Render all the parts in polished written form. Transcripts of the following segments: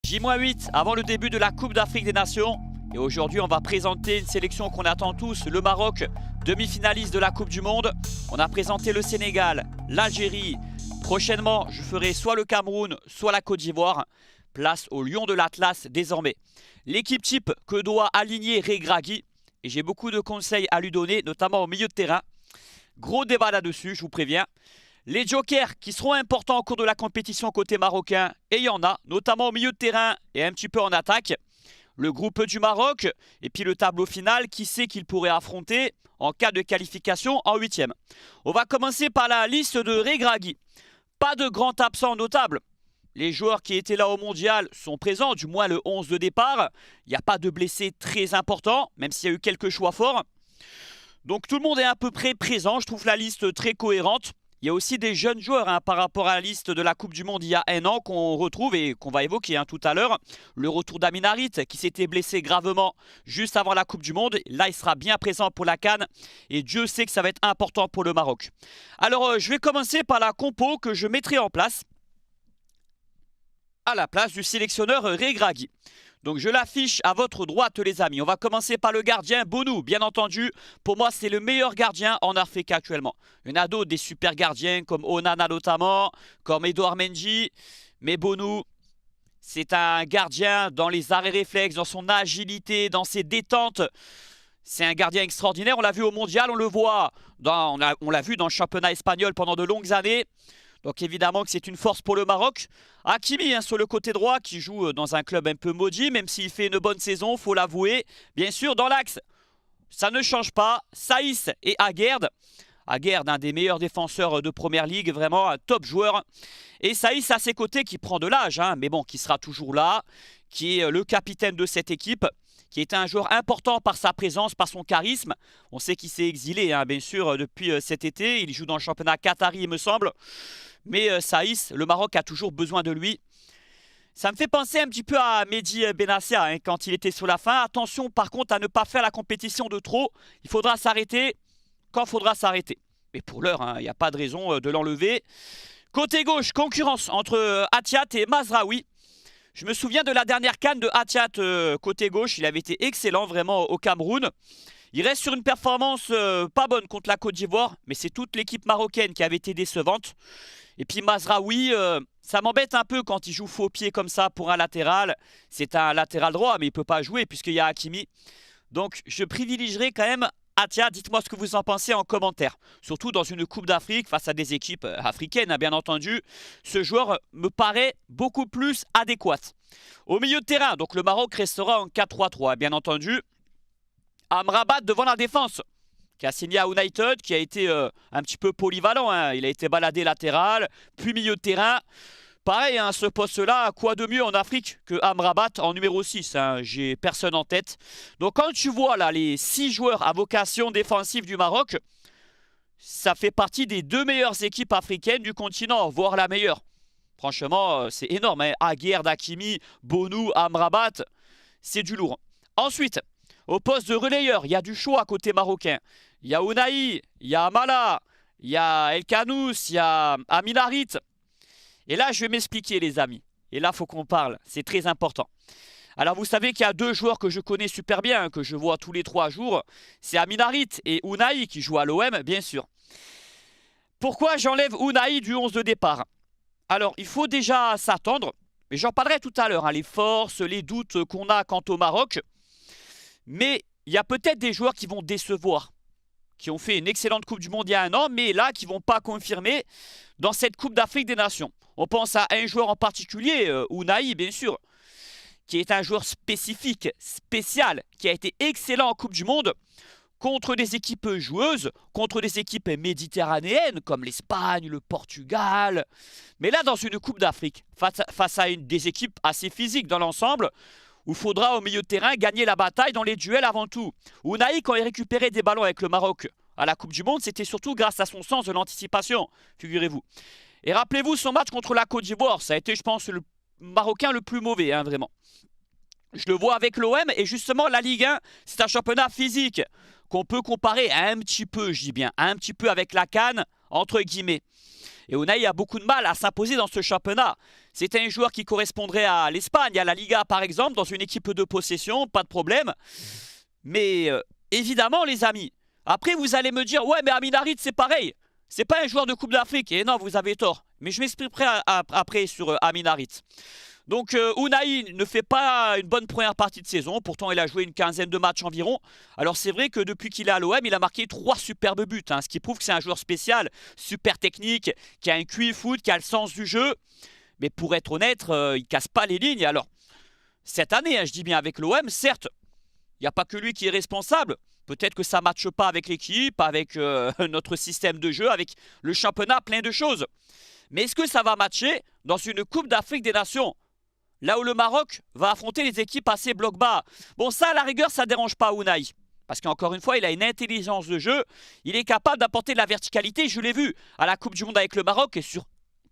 J-8 avant le début de la Coupe d'Afrique des Nations. Et aujourd'hui, on va présenter une sélection qu'on attend tous, le Maroc, demi-finaliste de la Coupe du Monde. On a présenté le Sénégal, l'Algérie. Prochainement, je ferai soit le Cameroun, soit la Côte d'Ivoire. Place au Lion de l'Atlas désormais. L'équipe type que doit aligner Regragui. Et j'ai beaucoup de conseils à lui donner, notamment au milieu de terrain. Gros débat là-dessus, je vous préviens. Les jokers qui seront importants au cours de la compétition côté marocain, et il y en a, notamment au milieu de terrain et un petit peu en attaque. Le groupe du Maroc, et puis le tableau final, qui sait qu'il pourrait affronter en cas de qualification en 8e. On va commencer par la liste de Regragui. Pas de grands absents notables. Les joueurs qui étaient là au mondial sont présents, du moins le 11 de départ. Il n'y a pas de blessés très importants, même s'il y a eu quelques choix forts. Donc tout le monde est à peu près présent, je trouve la liste très cohérente. Il y a aussi des jeunes joueurs par rapport à la liste de la Coupe du Monde il y a un an qu'on retrouve et qu'on va évoquer tout à l'heure. Le retour d'Amin Harit qui s'était blessé gravement juste avant la Coupe du Monde. Là, il sera bien présent pour la CAN et Dieu sait que ça va être important pour le Maroc. Alors, je vais commencer par la compo que je mettrai en place à la place du sélectionneur Regragui. Donc je l'affiche à votre droite les amis. On va commencer par le gardien Bonou. Bien entendu, pour moi c'est le meilleur gardien en Afrique actuellement. Il y en a d'autres, des super gardiens comme Onana notamment, comme Edouard Mendy. Mais Bonou, c'est un gardien dans les arrêts réflexes, dans son agilité, dans ses détentes. C'est un gardien extraordinaire. On l'a vu au mondial, on le voit. On l'a vu dans le championnat espagnol pendant de longues années. Donc évidemment que c'est une force pour le Maroc. Hakimi sur le côté droit qui joue dans un club un peu maudit, même s'il fait une bonne saison, faut l'avouer. Bien sûr, dans l'axe, ça ne change pas. Saïs et Aguerd. Aguerd, un des meilleurs défenseurs de Première Ligue, vraiment un top joueur. Et Saïs à ses côtés qui prend de l'âge, mais bon, qui sera toujours là, qui est le capitaine de cette équipe, qui est un joueur important par sa présence, par son charisme. On sait qu'il s'est exilé, bien sûr, depuis cet été. Il joue dans le championnat qatari, il me semble. Mais Saïs, le Maroc a toujours besoin de lui. Ça me fait penser un petit peu à Mehdi Benassia quand il était sur la fin. Attention par contre à ne pas faire la compétition de trop. Il faudra s'arrêter quand il faudra s'arrêter. Mais pour l'heure, il n'y a pas de raison de l'enlever. Côté gauche, concurrence entre Athiat et Mazraoui. Je me souviens de la dernière CAN de Athiat côté gauche. Il avait été excellent vraiment au Cameroun. Il reste sur une performance pas bonne contre la Côte d'Ivoire. Mais c'est toute l'équipe marocaine qui avait été décevante. Et puis Mazraoui, ça m'embête un peu quand il joue faux pied comme ça pour un latéral. C'est un latéral droit, mais il ne peut pas jouer puisqu'il y a Hakimi. Donc je privilégierai quand même Athiat. Dites-moi ce que vous en pensez en commentaire. Surtout dans une Coupe d'Afrique face à des équipes africaines, bien entendu. Ce joueur me paraît beaucoup plus adéquat. Au milieu de terrain, donc le Maroc restera en 4-3-3, bien entendu. Amrabat devant la défense, qui a signé à United, qui a été un petit peu polyvalent. Il a été baladé latéral, puis milieu de terrain. Pareil, ce poste-là, quoi de mieux en Afrique que Amrabat en numéro 6. J'ai personne en tête. Donc quand tu vois là les 6 joueurs à vocation défensive du Maroc, ça fait partie des 2 meilleures équipes africaines du continent, voire la meilleure. Franchement, c'est énorme. Aguerd, Hakimi, Bonou, Amrabat, c'est du lourd. Ensuite, au poste de relayeur, il y a du choix côté marocain. Il y a Ounahi, il y a Amala, il y a El Kanous, il y a Amin Harit. Et là, je vais m'expliquer les amis. Et là, il faut qu'on parle. C'est très important. Alors, vous savez qu'il y a 2 joueurs que je connais super bien, que je vois tous les 3 jours. C'est Amin Harit et Ounahi qui jouent à l'OM, bien sûr. Pourquoi j'enlève Ounahi du 11 de départ? Alors, il faut déjà s'attendre. Mais j'en parlerai tout à l'heure. Les forces, les doutes qu'on a quant au Maroc. Mais il y a peut-être des joueurs qui vont décevoir, qui ont fait une excellente Coupe du Monde il y a un an, mais là, qui ne vont pas confirmer dans cette Coupe d'Afrique des Nations. On pense à un joueur en particulier, Ounahi, bien sûr, qui est un joueur spécifique, spécial, qui a été excellent en Coupe du Monde contre des équipes joueuses, contre des équipes méditerranéennes, comme l'Espagne, le Portugal. Mais là, dans une Coupe d'Afrique, face à des équipes assez physiques dans l'ensemble, où il faudra au milieu de terrain gagner la bataille dans les duels avant tout. Ounahi, quand il récupérait des ballons avec le Maroc à la Coupe du Monde, c'était surtout grâce à son sens de l'anticipation, figurez-vous. Et rappelez-vous son match contre la Côte d'Ivoire, ça a été, je pense, le Marocain le plus mauvais, vraiment. Je le vois avec l'OM et justement la Ligue 1, c'est un championnat physique qu'on peut comparer un petit peu, je dis bien, un petit peu avec la CAN, entre guillemets. Et Unai a beaucoup de mal à s'imposer dans ce championnat. C'était un joueur qui correspondrait à l'Espagne, à la Liga par exemple, dans une équipe de possession, pas de problème. Mais évidemment les amis, après vous allez me dire, ouais mais Amin Harit c'est pareil. C'est pas un joueur de Coupe d'Afrique. Et non, vous avez tort. Mais je m'expliquerai après sur Amin Harit. Donc Unai ne fait pas une bonne première partie de saison. Pourtant, il a joué une quinzaine de matchs environ. Alors c'est vrai que depuis qu'il est à l'OM, il a marqué 3 superbes buts. Ce qui prouve que c'est un joueur spécial, super technique, qui a un QI foot, qui a le sens du jeu. Mais pour être honnête, il casse pas les lignes. Alors, cette année, je dis bien avec l'OM, certes, il n'y a pas que lui qui est responsable. Peut-être que ça ne matche pas avec l'équipe, avec notre système de jeu, avec le championnat, plein de choses. Mais est-ce que ça va matcher dans une Coupe d'Afrique des Nations? Là où le Maroc va affronter les équipes assez bloc bas. Bon, ça, à la rigueur, ça ne dérange pas Unai. Parce qu'encore une fois, il a une intelligence de jeu. Il est capable d'apporter de la verticalité. Je l'ai vu à la Coupe du Monde avec le Maroc et sur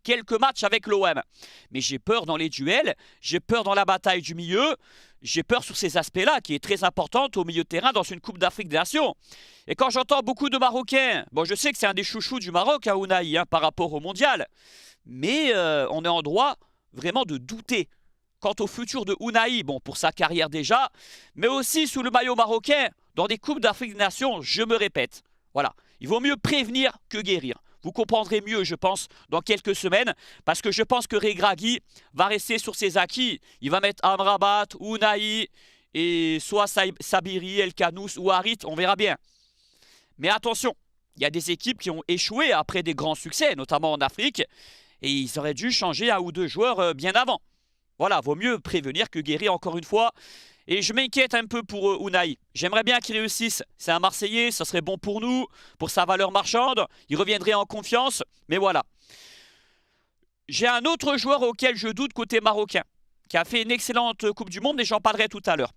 quelques matchs avec l'OM. Mais j'ai peur dans les duels, j'ai peur dans la bataille du milieu, j'ai peur sur ces aspects-là, qui est très importante au milieu de terrain dans une Coupe d'Afrique des Nations. Et quand j'entends beaucoup de Marocains, bon, je sais que c'est un des chouchous du Maroc, Unai, par rapport au mondial, mais on est en droit vraiment de douter quant au futur de Unai, bon, pour sa carrière déjà, mais aussi sous le maillot marocain, dans des Coupes d'Afrique des Nations, je me répète. Voilà, il vaut mieux prévenir que guérir. Vous comprendrez mieux, je pense, dans quelques semaines, parce que je pense que Regragui va rester sur ses acquis. Il va mettre Amrabat, Unai, et soit Sabiri, El Kanous ou Harit, on verra bien. Mais attention, il y a des équipes qui ont échoué après des grands succès, notamment en Afrique, et ils auraient dû changer 1 ou 2 joueurs bien avant. Voilà, vaut mieux prévenir que guérir encore une fois. Et je m'inquiète un peu pour Unai. J'aimerais bien qu'il réussisse. C'est un Marseillais, ça serait bon pour nous, pour sa valeur marchande. Il reviendrait en confiance. Mais voilà. J'ai un autre joueur auquel je doute côté marocain, qui a fait une excellente Coupe du Monde et j'en parlerai tout à l'heure.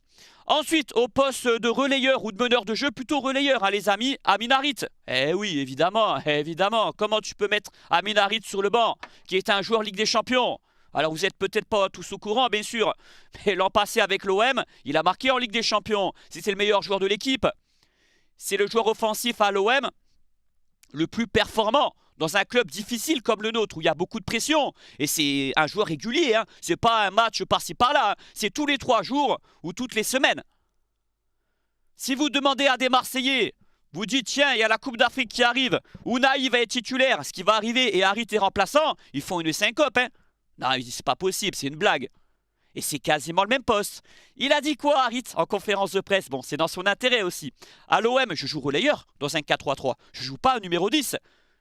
Ensuite, au poste de relayeur ou de meneur de jeu, plutôt relayeur, les amis, Amin Harit. Eh oui, évidemment, évidemment. Comment tu peux mettre Amin Harit sur le banc, qui est un joueur Ligue des Champions? Alors vous n'êtes peut-être pas tous au courant, bien sûr, mais l'an passé avec l'OM, il a marqué en Ligue des Champions. C'est le meilleur joueur de l'équipe. C'est le joueur offensif à l'OM le plus performant dans un club difficile comme le nôtre, où il y a beaucoup de pression. Et c'est un joueur régulier, c'est pas un match par-ci par-là, c'est tous les 3 jours ou toutes les semaines. Si vous demandez à des Marseillais, vous dites tiens, il y a la Coupe d'Afrique qui arrive, Unai va être titulaire, ce qui va arriver, et Harit est remplaçant, ils font une syncope, Non, c'est pas possible, c'est une blague. Et c'est quasiment le même poste. Il a dit quoi, Harit, en conférence de presse? Bon, c'est dans son intérêt aussi. À l'OM, je joue relayeur dans un 4-3-3. Je joue pas un numéro 10.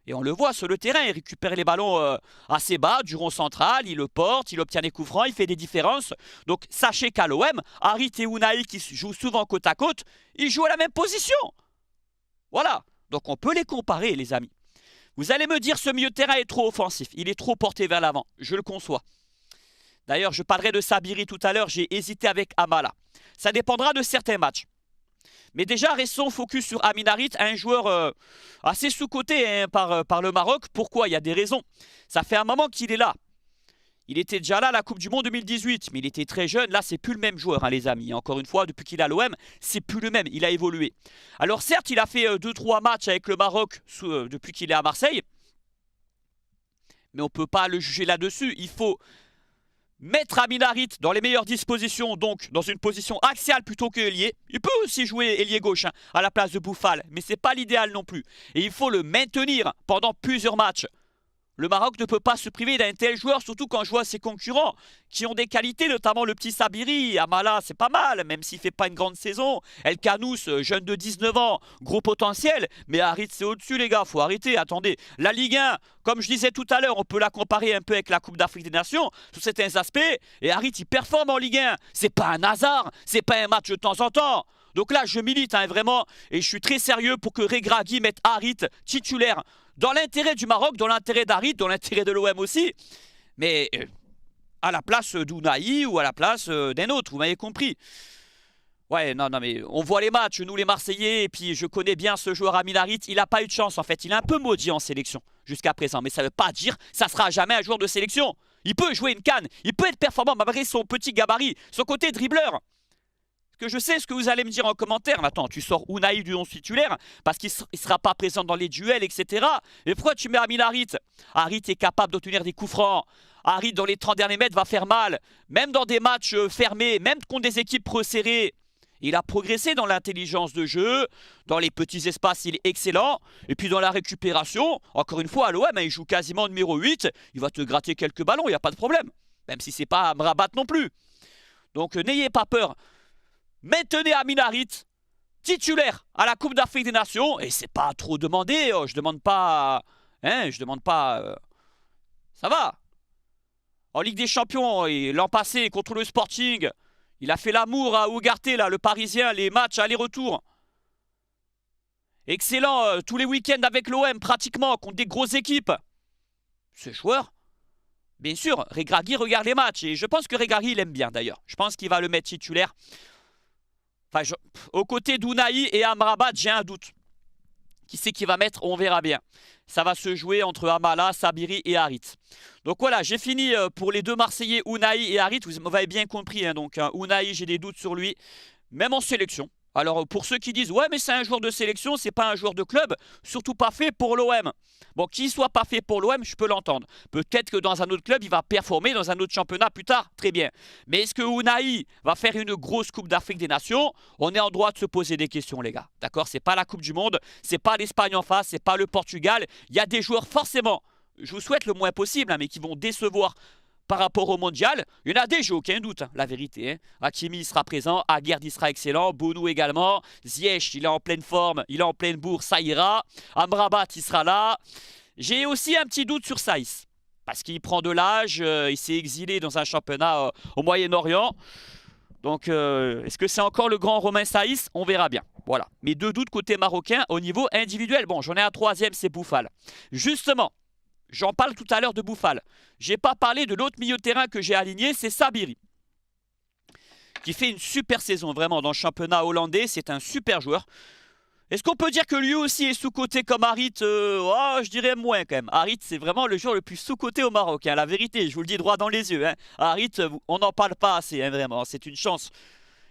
Et on le voit sur le terrain, il récupère les ballons assez bas, du rond central, il le porte, il obtient des coups francs, il fait des différences. Donc sachez qu'à l'OM, Harit et Unai, qui jouent souvent côte à côte, ils jouent à la même position. Voilà. Donc on peut les comparer, les amis. Vous allez me dire ce milieu de terrain est trop offensif, il est trop porté vers l'avant, je le conçois. D'ailleurs, je parlerai de Sabiri tout à l'heure, j'ai hésité avec Amala. Ça dépendra de certains matchs. Mais déjà, restons focus sur Amin Harit, un joueur assez sous-coté par le Maroc. Pourquoi? Il y a des raisons. Ça fait un moment qu'il est là. Il était déjà là à la Coupe du Monde 2018, mais il était très jeune. Là, c'est plus le même joueur, les amis. Encore une fois, depuis qu'il est à l'OM, c'est plus le même. Il a évolué. Alors certes, il a fait 2-3 matchs avec le Maroc depuis qu'il est à Marseille. Mais on ne peut pas le juger là-dessus. Il faut mettre Amin Harit dans les meilleures dispositions, donc dans une position axiale plutôt que ailier. Il peut aussi jouer ailier gauche à la place de Boufal, mais ce n'est pas l'idéal non plus. Et il faut le maintenir pendant plusieurs matchs. Le Maroc ne peut pas se priver d'un tel joueur, surtout quand je vois ses concurrents qui ont des qualités, notamment le petit Sabiri. Amala, c'est pas mal, même s'il ne fait pas une grande saison. El Kanous, jeune de 19 ans, gros potentiel. Mais Harit, c'est au-dessus, les gars, faut arrêter. Attendez, la Ligue 1, comme je disais tout à l'heure, on peut la comparer un peu avec la Coupe d'Afrique des Nations sur certains aspects. Et Harit, il performe en Ligue 1. C'est pas un hasard, c'est pas un match de temps en temps. Donc là, je milite vraiment, et je suis très sérieux pour que Regragui mette Harit titulaire dans l'intérêt du Maroc, dans l'intérêt d'Harit, dans l'intérêt de l'OM aussi. Mais à la place d'Unai ou à la place d'un autre, vous m'avez compris. Ouais, non, mais on voit les matchs, nous les Marseillais, et puis je connais bien ce joueur Amin Harit. Il n'a pas eu de chance en fait, il est un peu maudit en sélection jusqu'à présent. Mais ça ne veut pas dire que ça ne sera jamais un joueur de sélection. Il peut jouer une canne, il peut être performant malgré son petit gabarit, son côté dribbleur. que je sais ce que vous allez me dire en commentaire. Attends, tu sors Unai du 11 titulaire parce qu'il ne sera pas présent dans les duels, etc. Et pourquoi tu mets Amin Harit? Harit est capable d'obtenir des coups francs. Harit, dans les 30 derniers mètres, va faire mal. Même dans des matchs fermés, même contre des équipes resserrées. Il a progressé dans l'intelligence de jeu. Dans les petits espaces, il est excellent. Et puis dans la récupération, encore une fois, à l'OM, il joue quasiment numéro 8. Il va te gratter quelques ballons, il n'y a pas de problème. Même si c'est pas Amrabat non plus. Donc n'ayez pas peur. Maintenez Amin Harit titulaire à la Coupe d'Afrique des Nations. Et c'est pas trop demandé. Je demande pas. Je demande pas. Ça va. En Ligue des Champions, l'an passé contre le Sporting, il a fait l'amour à Ugarte, là, le Parisien, les matchs aller-retour. Excellent tous les week-ends avec l'OM, pratiquement, contre des grosses équipes. Ce joueur, bien sûr, Regragui regarde les matchs. Et je pense que Regragui, il aime bien d'ailleurs. Je pense qu'il va le mettre titulaire. Enfin, aux côtés d'Unai et Amrabat, j'ai un doute. Qui c'est qui va mettre? On verra bien. Ça va se jouer entre Amala, Sabiri et Harit. Donc voilà, j'ai fini pour les deux Marseillais, Unai et Harit. Vous m'avez bien compris. Donc Unai, j'ai des doutes sur lui. Même en sélection. Alors pour ceux qui disent, ouais mais c'est un joueur de sélection, c'est pas un joueur de club. Surtout pas fait pour l'OM. Bon, qu'il soit pas fait pour l'OM, je peux l'entendre. Peut-être que dans un autre club, il va performer dans un autre championnat plus tard. Très bien. Mais est-ce que Unai va faire une grosse Coupe d'Afrique des Nations? On est en droit de se poser des questions, les gars. D'accord? C'est pas la Coupe du Monde. C'est pas l'Espagne en face. C'est pas le Portugal. Il y a des joueurs forcément, je vous souhaite le moins possible, mais qui vont décevoir par rapport au mondial. Il y en a des, j'ai aucun doute, la vérité. Hakimi sera présent, Aguerd sera excellent, Bonou également, Ziyech, il est en pleine forme, il est en pleine bourre, ça ira. Amrabat, il sera là. J'ai aussi un petit doute sur Saïs, parce qu'il prend de l'âge, il s'est exilé dans un championnat au Moyen-Orient. Donc, est-ce que c'est encore le grand Romain Saïs? On verra bien. Voilà. Mes deux doutes côté marocain au niveau individuel. Bon, j'en ai un troisième, c'est Boufal. Justement, j'en parle tout à l'heure de Boufal. J'ai pas parlé de l'autre milieu de terrain que j'ai aligné, c'est Sabiri. Qui fait une super saison vraiment dans le championnat hollandais. C'est un super joueur. Est-ce qu'on peut dire que lui aussi est sous-coté comme Harit? Je dirais moins quand même. Harit, c'est vraiment le joueur le plus sous-coté au Maroc. La vérité, je vous le dis droit dans les yeux. Harit, on n'en parle pas assez, vraiment. C'est une chance.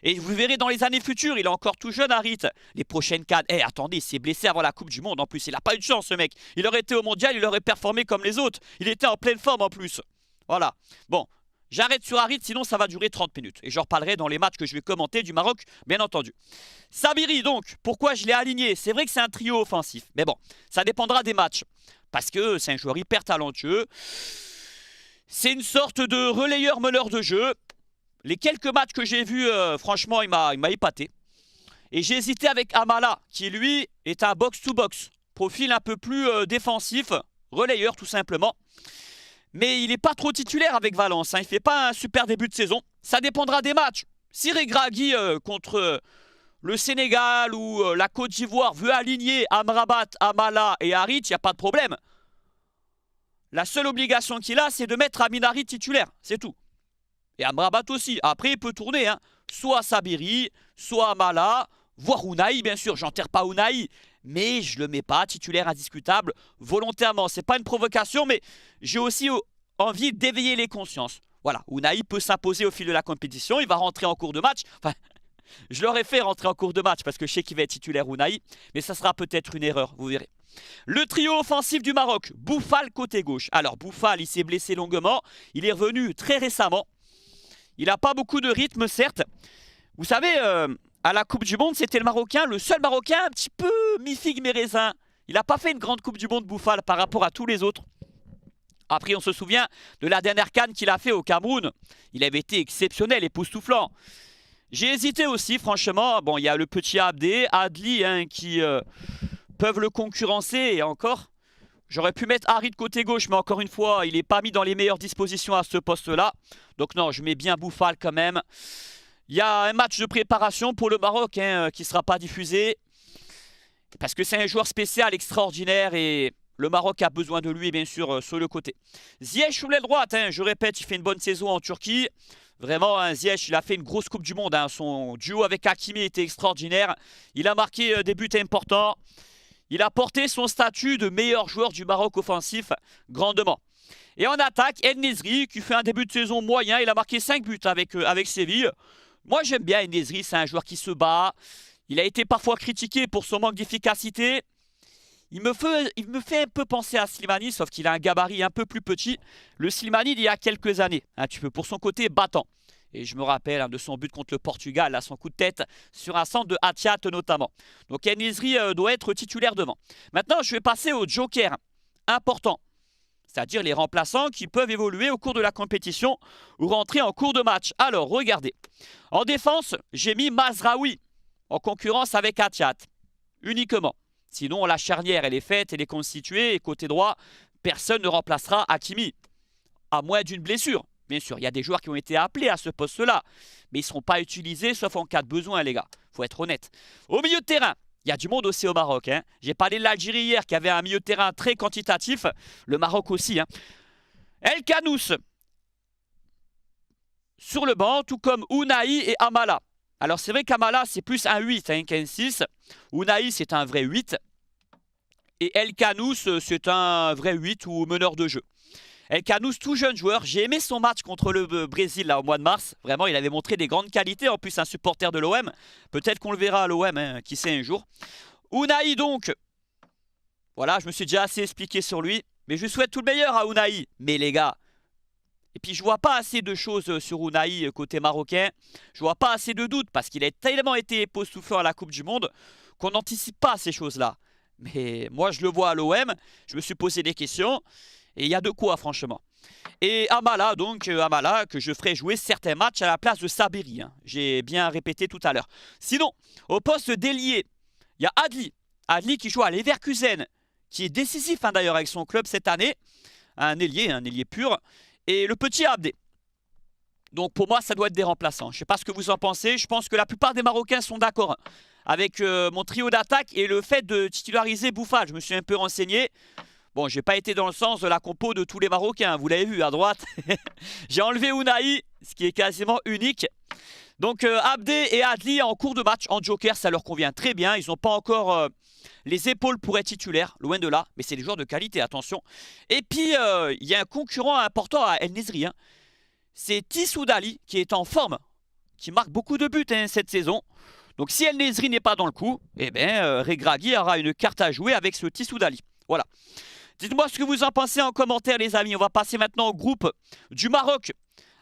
Et vous verrez dans les années futures, il est encore tout jeune, Harit. Les prochaines cannes. Attendez, il s'est blessé avant la Coupe du Monde en plus. Il n'a pas eu de chance, ce mec. Il aurait été au mondial, il aurait performé comme les autres. Il était en pleine forme en plus. Voilà. Bon, j'arrête sur Harit, sinon ça va durer 30 minutes. Et j'en reparlerai dans les matchs que je vais commenter du Maroc, bien entendu. Sabiri, donc, pourquoi je l'ai aligné? C'est vrai que c'est un trio offensif. Mais bon, ça dépendra des matchs. Parce que c'est un joueur hyper talentueux. C'est une sorte de relayeur-meneur de jeu. Les quelques matchs que j'ai vus, franchement, il m'a épaté. Et j'ai hésité avec Amala, qui lui est un box-to-box. Profil un peu plus défensif, relayeur tout simplement. Mais il n'est pas trop titulaire avec Valence. Il ne fait pas un super début de saison. Ça dépendra des matchs. Si Regragui contre le Sénégal ou la Côte d'Ivoire veut aligner Amrabat, Amala et Harit, il n'y a pas de problème. La seule obligation qu'il a, c'est de mettre Amin Harit titulaire. C'est tout. Et Amrabat aussi. Après, il peut tourner. Soit Sabiri, soit Amala, voire Unai, bien sûr. J'enterre pas Unai, mais je le mets pas titulaire indiscutable volontairement. C'est pas une provocation, mais j'ai aussi envie d'éveiller les consciences. Voilà, Unai peut s'imposer au fil de la compétition. Il va rentrer en cours de match. Enfin, je l'aurais fait rentrer en cours de match parce que je sais qu'il va être titulaire Unai, mais ça sera peut-être une erreur, vous verrez. Le trio offensif du Maroc, Boufal côté gauche. Alors Boufal, il s'est blessé longuement. Il est revenu très récemment. Il n'a pas beaucoup de rythme, certes. Vous savez, à la Coupe du Monde, c'était le Marocain, le seul Marocain un petit peu mi-figue, mi-raisin. Il n'a pas fait une grande Coupe du Monde, Boufal, par rapport à tous les autres. Après, on se souvient de la dernière CAN qu'il a fait au Cameroun. Il avait été exceptionnel, époustouflant. J'ai hésité aussi, franchement. Bon, il y a le petit Abdé, Adli, qui peuvent le concurrencer, et encore. J'aurais pu mettre Harit côté gauche, mais encore une fois, il n'est pas mis dans les meilleures dispositions à ce poste-là. Donc non, je mets bien Boufal quand même. Il y a un match de préparation pour le Maroc qui ne sera pas diffusé. Parce que c'est un joueur spécial, extraordinaire, et le Maroc a besoin de lui, bien sûr, sur le côté. Ziyech sur l'aile droite, je répète, il fait une bonne saison en Turquie. Vraiment, Ziyech, il a fait une grosse Coupe du Monde. Son duo avec Hakimi était extraordinaire. Il a marqué des buts importants. Il a porté son statut de meilleur joueur du Maroc offensif grandement. Et en attaque, En Nesyri qui fait un début de saison moyen. Il a marqué 5 buts avec Séville. Moi j'aime bien En-Nesyri, c'est un joueur qui se bat. Il a été parfois critiqué pour son manque d'efficacité. Il me fait un peu penser à Slimani, sauf qu'il a un gabarit un peu plus petit. Le Slimani d'il y a quelques années, tu peux pour son côté battant. Et je me rappelle de son but contre le Portugal, là, son coup de tête sur un centre de Athiat notamment. Donc En-Nesyri doit être titulaire devant. Maintenant, je vais passer au joker important. C'est-à-dire les remplaçants qui peuvent évoluer au cours de la compétition ou rentrer en cours de match. Alors, regardez. En défense, j'ai mis Mazraoui en concurrence avec Athiat. Uniquement. Sinon, la charnière, elle est faite, elle est constituée. Et côté droit, personne ne remplacera Hakimi. À moins d'une blessure. Bien sûr, il y a des joueurs qui ont été appelés à ce poste-là. Mais ils ne seront pas utilisés, sauf en cas de besoin, les gars. Il faut être honnête. Au milieu de terrain, il y a du monde aussi au Maroc. J'ai parlé de l'Algérie hier, qui avait un milieu de terrain très quantitatif. Le Maroc aussi. El Khanous sur le banc, tout comme Ounahi et Amala. Alors c'est vrai qu'Amala c'est plus un 8 qu'un 6. Ounahi c'est un vrai 8. Et El Khanous c'est un vrai 8 ou meneur de jeu. El Khanous, tout jeune joueur. J'ai aimé son match contre le Brésil là, au mois de mars. Vraiment il avait montré des grandes qualités. En plus un supporter de l'OM. Peut-être qu'on le verra à l'OM, qui sait un jour. Ounahi donc. Voilà, je me suis déjà assez expliqué sur lui. Mais je souhaite tout le meilleur à Ounahi. Mais les gars... Et puis je vois pas assez de choses sur Ounahi côté marocain. Je vois pas assez de doutes parce qu'il a tellement été époustouflant à la Coupe du Monde qu'on n'anticipe pas ces choses-là. Mais moi je le vois à l'OM, je me suis posé des questions et il y a de quoi franchement. Et Amala donc, Amala que je ferai jouer certains matchs à la place de Sabiri. J'ai bien répété tout à l'heure. Sinon, au poste d'ailier, il y a Adli. Adli qui joue à Leverkusen, qui est décisif d'ailleurs avec son club cette année. Un ailier pur. Et le petit Abdé. Donc pour moi, ça doit être des remplaçants. Je ne sais pas ce que vous en pensez. Je pense que la plupart des Marocains sont d'accord avec mon trio d'attaque et le fait de titulariser Bouffal. Je me suis un peu renseigné. Bon, je n'ai pas été dans le sens de la compo de tous les Marocains. Vous l'avez vu à droite. J'ai enlevé Ounahi, ce qui est quasiment unique. Donc Abdé et Adli en cours de match, en joker, ça leur convient très bien. Ils n'ont pas encore... les épaules pour être titulaires, loin de là, mais c'est des joueurs de qualité, attention. Et puis, il y a un concurrent important à En-Nesyri. C'est Tissou Dali qui est en forme, qui marque beaucoup de buts cette saison. Donc si En-Nesyri n'est pas dans le coup, eh bien, Regragui aura une carte à jouer avec ce Tissou Dali. Voilà. Dites-moi ce que vous en pensez en commentaire, les amis. On va passer maintenant au groupe du Maroc.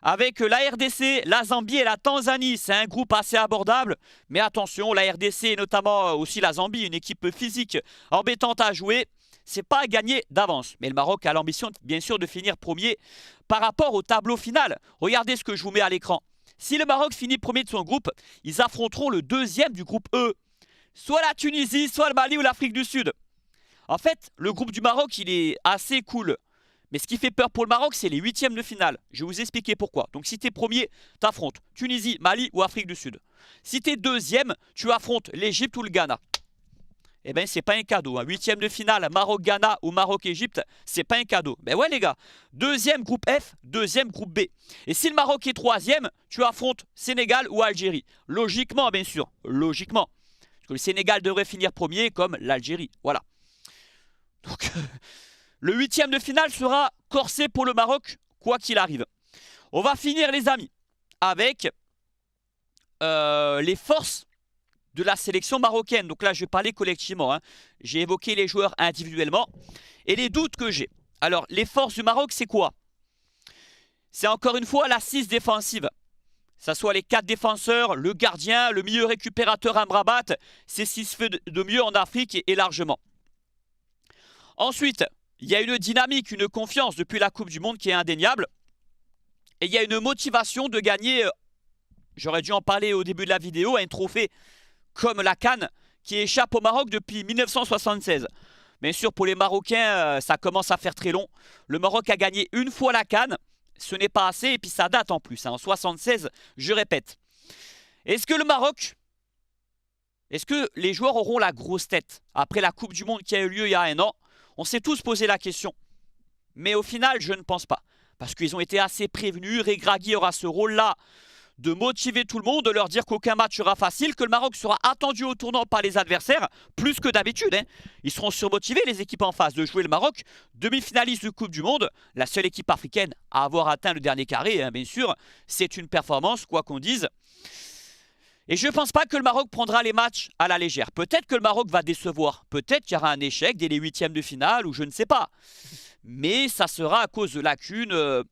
Avec la RDC, la Zambie et la Tanzanie. C'est un groupe assez abordable. Mais attention, la RDC et notamment aussi la Zambie, une équipe physique embêtante à jouer. C'est pas à gagner d'avance. Mais le Maroc a l'ambition, bien sûr, de finir premier par rapport au tableau final. Regardez ce que je vous mets à l'écran. Si le Maroc finit premier de son groupe, ils affronteront le deuxième du groupe E. Soit la Tunisie, soit le Mali ou l'Afrique du Sud. En fait, le groupe du Maroc, il est assez cool. Mais ce qui fait peur pour le Maroc, c'est les huitièmes de finale. Je vais vous expliquer pourquoi. Donc si tu es premier, tu affrontes Tunisie, Mali ou Afrique du Sud. Si tu es deuxième, tu affrontes l'Égypte ou le Ghana. Eh bien, c'est pas un cadeau. Huitième de finale, Maroc-Ghana ou Maroc-Égypte, c'est pas un cadeau. Ben ouais, les gars. Deuxième groupe F, deuxième groupe B. Et si le Maroc est troisième, tu affrontes Sénégal ou Algérie. Logiquement, bien sûr. Logiquement. Parce que le Sénégal devrait finir premier comme l'Algérie. Voilà. Donc... Le huitième de finale sera corsé pour le Maroc, quoi qu'il arrive. On va finir, les amis, avec les forces de la sélection marocaine. Donc là, je vais parler collectivement. J'ai évoqué les joueurs individuellement et les doutes que j'ai. Alors, les forces du Maroc, c'est quoi? C'est encore une fois la 6 défensive. Ça soit les 4 défenseurs, le gardien, le milieu récupérateur Amrabat. C'est ce qui se fait de mieux en Afrique et largement. Ensuite... il y a une dynamique, une confiance depuis la Coupe du Monde qui est indéniable. Et il y a une motivation de gagner, j'aurais dû en parler au début de la vidéo, un trophée comme la CAN qui échappe au Maroc depuis 1976. Bien sûr, pour les Marocains, ça commence à faire très long. Le Maroc a gagné une fois la CAN, ce n'est pas assez et puis ça date en plus. En 76, je répète. Est-ce que le Maroc... est-ce que les joueurs auront la grosse tête après la Coupe du Monde qui a eu lieu il y a un an? On s'est tous posé la question. Mais au final, je ne pense pas. Parce qu'ils ont été assez prévenus. Regragui aura ce rôle-là de motiver tout le monde, de leur dire qu'aucun match sera facile, que le Maroc sera attendu au tournant par les adversaires, plus que d'habitude. Ils seront surmotivés, les équipes en face, de jouer le Maroc. Demi-finaliste de Coupe du Monde, la seule équipe africaine à avoir atteint le dernier carré, bien sûr. C'est une performance, quoi qu'on dise. Et je ne pense pas que le Maroc prendra les matchs à la légère. Peut-être que le Maroc va décevoir. Peut-être qu'il y aura un échec dès les huitièmes de finale ou je ne sais pas. Mais ça sera à cause de lacunes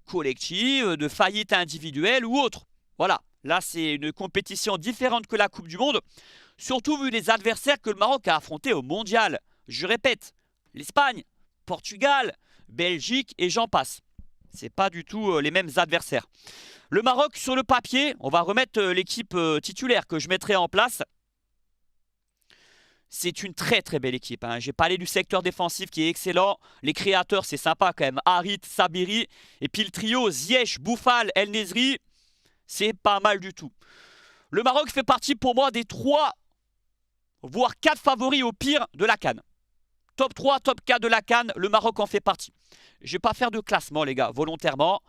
collectives, de faillites individuelles ou autres. Voilà. Là, c'est une compétition différente que la Coupe du Monde. Surtout vu les adversaires que le Maroc a affrontés au Mondial. Je répète, l'Espagne, Portugal, Belgique et j'en passe. C'est pas du tout les mêmes adversaires. Le Maroc, sur le papier, on va remettre l'équipe titulaire que je mettrai en place. C'est une très très belle équipe. Hein. J'ai parlé du secteur défensif qui est excellent. Les créateurs, c'est sympa quand même. Harit, Sabiri. Et puis le trio Ziyech, Boufal, El Nesri. C'est pas mal du tout. Le Maroc fait partie pour moi des 3, voire 4 favoris au pire de la CAN. Top 3, top 4 de la CAN, le Maroc en fait partie. Je ne vais pas faire de classement les gars, volontairement.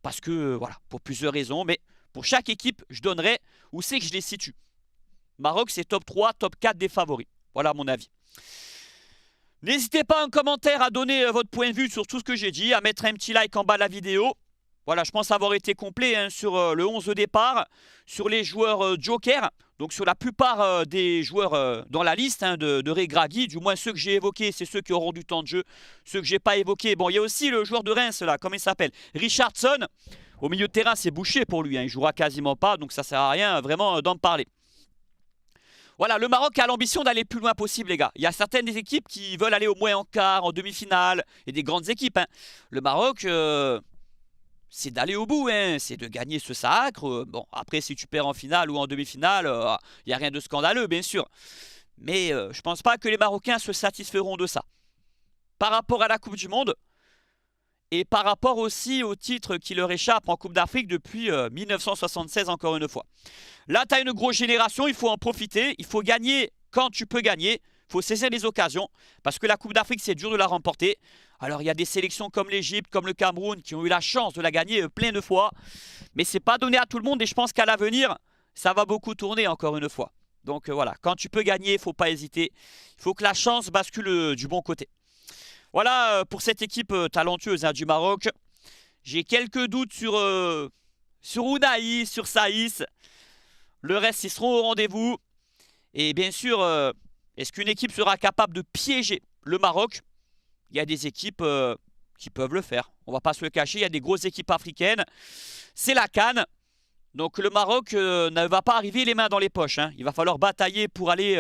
Parce que, voilà, pour plusieurs raisons. Mais pour chaque équipe, je donnerai où c'est que je les situe. Maroc, c'est top 3, top 4 des favoris. Voilà mon avis. N'hésitez pas en commentaire à donner votre point de vue sur tout ce que j'ai dit, à mettre un petit like en bas de la vidéo. Voilà, je pense avoir été complet hein, sur le 11 de départ, sur les joueurs Joker. Donc sur la plupart des joueurs dans la liste hein, de Regragui, du moins ceux que j'ai évoqués, c'est ceux qui auront du temps de jeu. Ceux que j'ai pas évoqués, bon il y a aussi le joueur de Reims là, comment il s'appelle, Richardson. Au milieu de terrain c'est bouché pour lui, hein, il jouera quasiment pas, donc ça sert à rien vraiment d'en parler. Voilà, le Maroc a l'ambition d'aller le plus loin possible les gars. Il y a certaines des équipes qui veulent aller au moins en quart, en demi-finale, et des grandes équipes. Hein. Le Maroc... c'est d'aller au bout, hein. C'est de gagner ce sacre. Bon, après, si tu perds en finale ou en demi-finale, il n'y a rien de scandaleux, bien sûr. Mais je ne pense pas que les Marocains se satisferont de ça. Par rapport à la Coupe du Monde, et par rapport aussi au titre qui leur échappe en Coupe d'Afrique depuis 1976, encore une fois. Là, tu as une grosse génération, il faut en profiter. Il faut gagner quand tu peux gagner. Il faut saisir les occasions, parce que la Coupe d'Afrique, c'est dur de la remporter. Alors, il y a des sélections comme l'Égypte, comme le Cameroun, qui ont eu la chance de la gagner plein de fois. Mais ce n'est pas donné à tout le monde, et je pense qu'à l'avenir, ça va beaucoup tourner, encore une fois. Donc voilà, quand tu peux gagner, il ne faut pas hésiter. Il faut que la chance bascule du bon côté. Voilà pour cette équipe talentueuse hein, du Maroc. J'ai quelques doutes sur Ounahi, sur Saïs. Le reste, ils seront au rendez-vous. Et bien sûr... est-ce qu'une équipe sera capable de piéger le Maroc? Il y a des équipes qui peuvent le faire. On ne va pas se le cacher, il y a des grosses équipes africaines. C'est la CAN. Donc le Maroc ne va pas arriver les mains dans les poches. Hein. Il va falloir batailler pour aller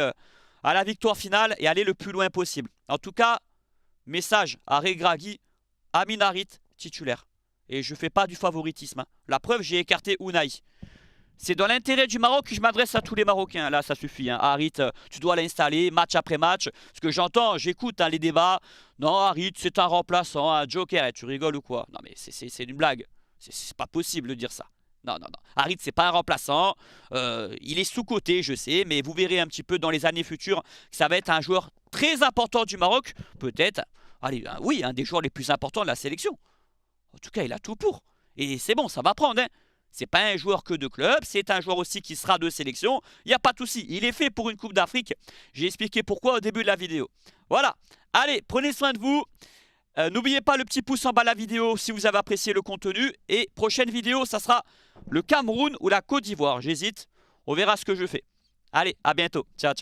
à la victoire finale et aller le plus loin possible. En tout cas, message à Regragui, Amin Harit, titulaire. Et je ne fais pas du favoritisme. Hein. La preuve, j'ai écarté Ounahi. C'est dans l'intérêt du Maroc que je m'adresse à tous les Marocains. Là, ça suffit. Hein. Harit, tu dois l'installer match après match. Ce que j'entends, j'écoute hein, les débats. Non, Harit, c'est un remplaçant, un joker. Et tu rigoles ou quoi? Non, mais c'est une blague. C'est pas possible de dire ça. Non, non, non. Harit, c'est pas un remplaçant. Il est sous-coté, je sais. Mais vous verrez un petit peu dans les années futures que ça va être un joueur très important du Maroc. Peut-être, allez, oui, un des joueurs les plus importants de la sélection. En tout cas, il a tout pour. Et c'est bon, ça va prendre, hein. C'est pas un joueur que de club, c'est un joueur aussi qui sera de sélection. Il n'y a pas de souci, il est fait pour une Coupe d'Afrique. J'ai expliqué pourquoi au début de la vidéo. Voilà, allez, prenez soin de vous. N'oubliez pas le petit pouce en bas de la vidéo si vous avez apprécié le contenu. Et prochaine vidéo, ça sera le Cameroun ou la Côte d'Ivoire. J'hésite, on verra ce que je fais. Allez, à bientôt. Ciao, ciao.